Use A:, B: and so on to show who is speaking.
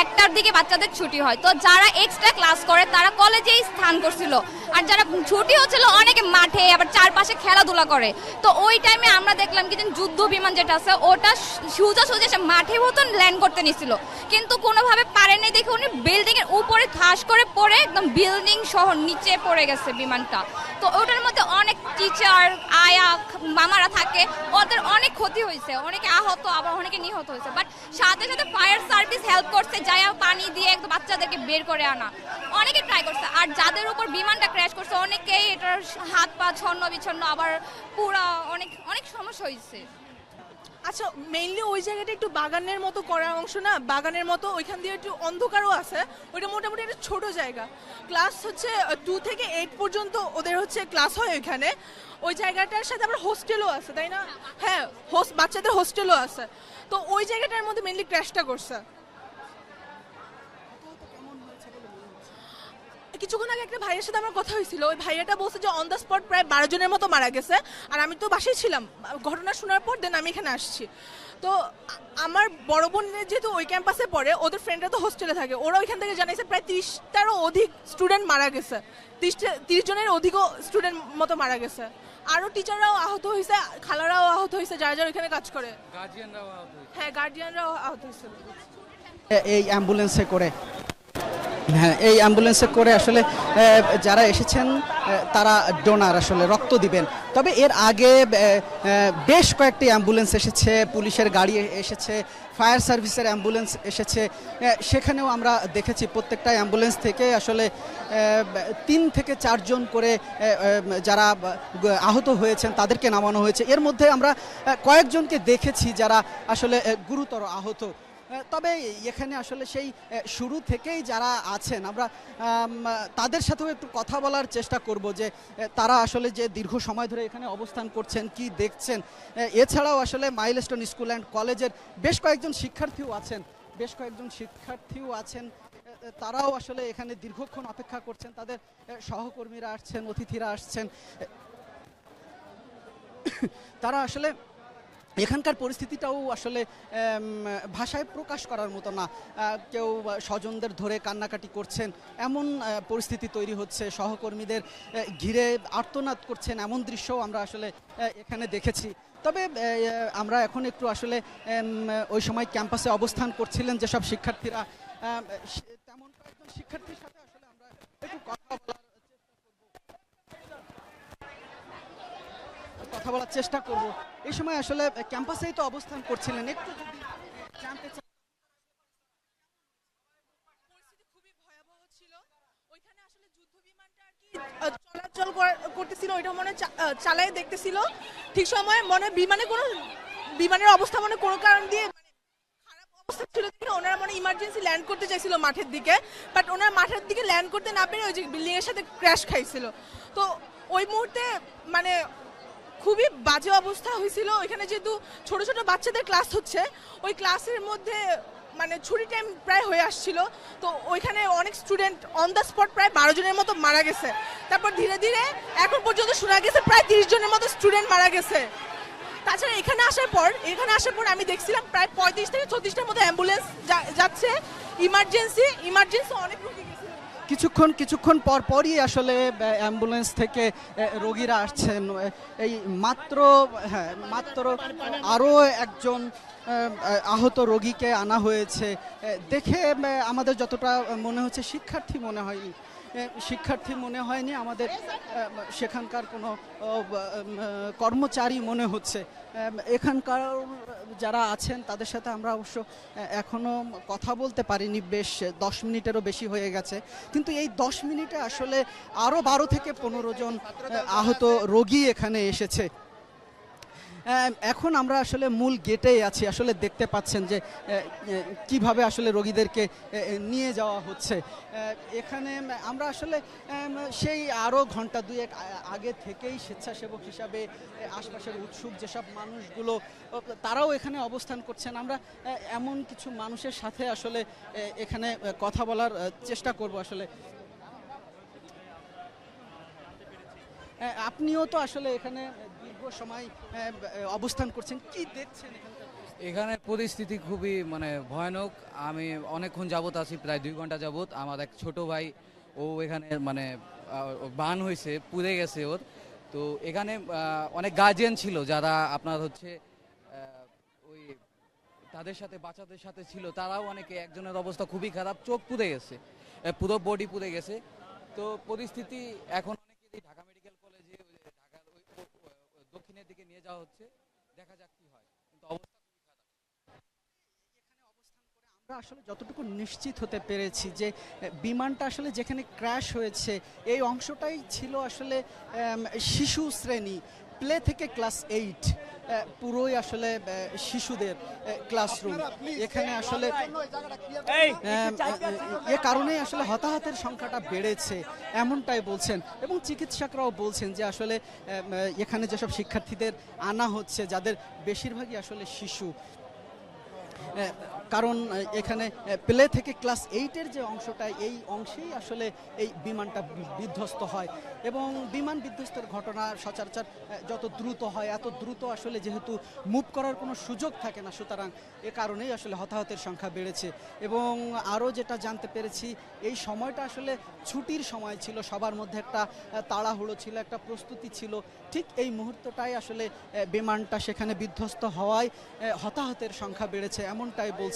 A: 1টার দিকে বাচ্চাদের ছুটি হয়। তো যারা এক্সট্রা ক্লাস করে তারা কলেজেই স্থান করছিল, আর যারা ছুটি হচ্ছিল অনেকে মাঠে আবার চারপাশে খেলাধুলা করে। তো ওই টাইমে আমরা দেখলাম কি যে যুদ্ধ বিমান যেটা আছে ওটা সোজা সে মাঠের মতন ল্যান্ড করতে নিছিল, কিন্তু কোনোভাবে পারেনি দেখে উনি বিল্ডিং এর উপরে ঠাস করে পড়ে একদম বিল্ডিং সহ নিচে পড়ে গেছে বিমানটা। তো ওটার মধ্যে অনেক টিচার আয়া মামারা থাকে, ওদের অনেক ক্ষতি হয়েছে, অনেকে আহত আবার অনেকে নিহত হয়েছে। বাট সাথে সাথে ফায়ার সার্ভিস হেল্প করছে, যাই পানি দিয়ে একদম বাচ্চাদেরকে বের করে আনা, অনেকে ট্রাই করছে। আর যাদের উপর বিমানটা ক্র্যাশ করছে অনেকেই এটার হাত পা ছন্ন বিছন্ন, আবার পুরা অনেক অনেক সমস্যা হয়েছে।
B: আচ্ছা, মেইনলি ওই জায়গাটা একটু বাগানের মতো করা অংশ না, বাগানের মতো, ওইখান দিয়ে একটু অন্ধকারও আছে। ওইটা মোটামুটি একটা ছোট জায়গা। ক্লাস হচ্ছে 2 থেকে 8 পর্যন্ত ওদের হচ্ছে ক্লাস হয় ওইখানে। ওই জায়গাটার সাথে আবার হোস্টেলও আছে, তাই না? হ্যাঁ, বাচ্চাদের হোস্টেলও আছে। তো ওই জায়গাটার মধ্যে মেইনলি ক্র্যাশটা করছে। কিছুক্ষণ আগে একটা ভাইয়ের সাথে আমার কথা হয়েছিল, ওই ভাইয়াটা বলছে যে অন দ্য স্পট প্রায় 12 জনের মতো মারা গেছে। আর আমি তো বাসায় ছিলাম, ঘটনা শোনার পর দেন আমি এখানে আসছি। তো আমার বড় বোনের যেহেতু ওই ক্যাম্পাসে পড়ে, ওদের ফ্রেন্ডরা তো হোস্টেলে থাকে, ওরা ওইখান থেকে জানাইছে প্রায় 30টারও অধিক স্টুডেন্ট মারা গেছে, 30 জনের অধিকও স্টুডেন্ট মতো মারা গেছে। আরও টিচাররাও আহত হয়েছে, খালারাও আহত হয়েছে, যারা যারা ওইখানে কাজ করে। হ্যাঁ, গার্ডিয়ানরাও আহত হয়েছে।
C: এই অ্যাম্বুলেন্সে করে, হ্যাঁ, এই অ্যাম্বুলেন্সে করে আসলে যারা এসেছেন তারা ডোনার, আসলে রক্ত দিবেন। তবে এর আগে বেশ কয়েকটি অ্যাম্বুলেন্স এসেছে, পুলিশের গাড়ি এসেছে, ফায়ার সার্ভিসের অ্যাম্বুলেন্স এসেছে। সেখানেও আমরা দেখেছি প্রত্যেকটা অ্যাম্বুলেন্স থেকে আসলে 3 থেকে 4 জন করে যারা আহত হয়েছেন তাদেরকে নামানো হয়েছে। এর মধ্যে আমরা কয়েকজনকে দেখেছি যারা আসলে গুরুতর আহত। তবে এখানে আসলে সেই শুরু থেকেই যারা আছেন আমরা তাদের সাথেও একটু কথা বলার চেষ্টা করব যে তারা আসলে যে দীর্ঘ সময় ধরে এখানে অবস্থান করছেন, কি দেখছেন। এছাড়াও আসলে মাইলস্টোন স্কুল অ্যান্ড কলেজের বেশ কয়েকজন শিক্ষার্থীও আছেন, তারাও আসলে এখানে দীর্ঘক্ষণ অপেক্ষা করছেন। তাদের সহকর্মীরা আসছেন, অতিথিরা আসছেন, তারা আসলে এখানকার পরিস্থিতিটাও আসলে ভাষায় প্রকাশ করার মতো না। কেউ স্বজনদের ধরে কান্নাকাটি করছেন, এমন পরিস্থিতি তৈরি হচ্ছে, সহকর্মীদের ঘিরে আর্তনাদ করছেন, এমন দৃশ্যও আমরা আসলে এখানে দেখেছি। তবে আমরা এখন একটু আসলে ওই সময় ক্যাম্পাসে অবস্থান করছিলেন যেসব শিক্ষার্থীরা, তেমন কয়েকজন শিক্ষার্থীর সাথে আসলে আমরা একটু কথা বলার চেষ্টা করব। এই সময় আসলে ক্যাম্পাসেই তো অবস্থান করছিলেন, একটু যদি জানতে চাই।
B: পরিস্থিতি খুবই ভয়াবহ ছিল। ওইখানে আসলে যুদ্ধ বিমানটা আর কি চলাচল করতেছিল, ওইটা মনে চালায় দেখতেছিল। ঠিক সময় মনে বিমানের অবস্থা মনে কোনো কারণ দিয়ে খারাপ অবস্থা ছিল, ওনারা মনে ইমার্জেন্সি ল্যান্ড করতে চাইছিল মাঠের দিকে, বাট ওনারা মাঠের দিকে ল্যান্ড করতে না পেরে ওই যে বিল্ডিং এর সাথে ক্র্যাশ খাইছিল। তো ওই মুহূর্তে মানে খুবই বাজে অবস্থা হয়েছিল। ওইখানে যেহেতু ছোট ছোট বাচ্চাদের ক্লাস হচ্ছে, ওই ক্লাসের মধ্যে মানে ছুটি টাইম প্রায় হয়ে আসছিল। তো ওইখানে অনেক স্টুডেন্ট অন দ্য স্পট প্রায় 12 জনের মতো মারা গেছে। তারপর ধীরে ধীরে এখন পর্যন্ত শোনা গেছে প্রায় 30 জনের মতো স্টুডেন্ট মারা গেছে। তাছাড়া এখানে আসার পর আমি দেখছিলাম প্রায় 35 থেকে 36টার মতো অ্যাম্বুলেন্স যাচ্ছে, ইমার্জেন্সি অনেক রোগী গেছে।
C: কিছুক্ষণ পরই আসলে অ্যাম্বুলেন্স থেকে রোগীরা আসছেন। এই মাত্র আরও একজন আহত রোগীকে আনা হয়েছে। দেখে আমাদের যতটা মনে হচ্ছে শিক্ষার্থী মনে হয়নি, আমাদের সেখানকার কোনো কর্মচারী মনে হচ্ছে। এখানকার যারা আছেন তাদের সাথে আমরা অবশ্য এখনও কথা বলতে পারিনি, বেশ 10 মিনিটেরও বেশি হয়ে গেছে। কিন্তু এই 10 মিনিটে আসলে আরও 12 থেকে 15 জন আহত রোগী এখানে এসেছে। এখন আমরা আসলে মূল গেটেই আছি, আসলে দেখতে পাচ্ছেন যে কিভাবে আসলে রোগীদেরকে নিয়ে যাওয়া হচ্ছে। এখানে আমরা আসলে সেই আরও ঘন্টা 2-1 আগে থেকেই স্বেচ্ছাসেবক হিসাবে আশপাশের উৎসুক যেসব মানুষগুলো তারাও এখানে অবস্থান করছেন। আমরা এমন কিছু মানুষের সাথে আসলে এখানে কথা বলার চেষ্টা করব। আসলে আপনিও তো আসলে এখানে দীর্ঘ সময় অবস্থান করছেন, কি দেখছেন এখানকার?
D: এখানের পরিস্থিতি খুবই মানে ভয়ানক। আমি অনেকক্ষণ যাবত আছি, প্রায় 2 ঘন্টা যাবত। আমার এক ছোট ভাই ও এখানে মানে বান হয়েছে, পুড়ে গেছে ওর। তো এখানে অনেক গার্জিয়ান ছিল যারা আপনার হচ্ছে ওই তাদের সাথে বাচ্চাদের সাথে ছিল, তারাও অনেকে, একজনের অবস্থা খুবই খারাপ, চোখ পুড়ে গেছে, পুরো বডি পুড়ে গেছে। তো পরিস্থিতি এখন অনেকেরই ঢাকা মেডিকেল কলেজে ঢাকার দক্ষিণের দিকে নিয়ে যাওয়া হচ্ছে, দেখা যাক কি হয়, কিন্তু অবস্থা
C: আমরা আসলে যতটুকু নিশ্চিত হতে পেরেছি যে বিমানটা আসলে যেখানে ক্র্যাশ হয়েছে এই অংশটাই ছিল আসলে শিশু শ্রেণী, প্লে থেকে ক্লাস 8, পুরোই আসলে শিশুদের ক্লাসরুম। এখানে আসলে এ কারণেই আসলে হতাহতের সংখ্যাটা বেড়েছে এমনটাই বলছেন, এবং চিকিৎসকরাও বলছেন যে আসলে এখানে যেসব শিক্ষার্থীদের আনা হচ্ছে যাদের বেশিরভাগই আসলে শিশু, কারণ এখানে প্লে থেকে ক্লাস 8-এর যে অংশটা এই অংশেই আসলে এই বিমানটা বিধ্বস্ত হয়, এবং বিমান বিধ্বস্তের ঘটনা সচরাচর যত দ্রুত হয় এত দ্রুত আসলে যেহেতু মুভ করার কোনো সুযোগ থাকে না, সুতরাং এ কারণেই আসলে হতাহতের সংখ্যা বেড়েছে। এবং আরও যেটা জানতে পেরেছি, এই সময়টা আসলে ছুটির সময় ছিল, সবার মধ্যে একটা তাড়াহুড়ো ছিল, একটা প্রস্তুতি ছিল। ঠিক এই মুহূর্তটাই আসলে বিমানটা সেখানে বিধ্বস্ত হওয়ায় হতাহতের সংখ্যা বেড়েছে এমনটাই বলছেন।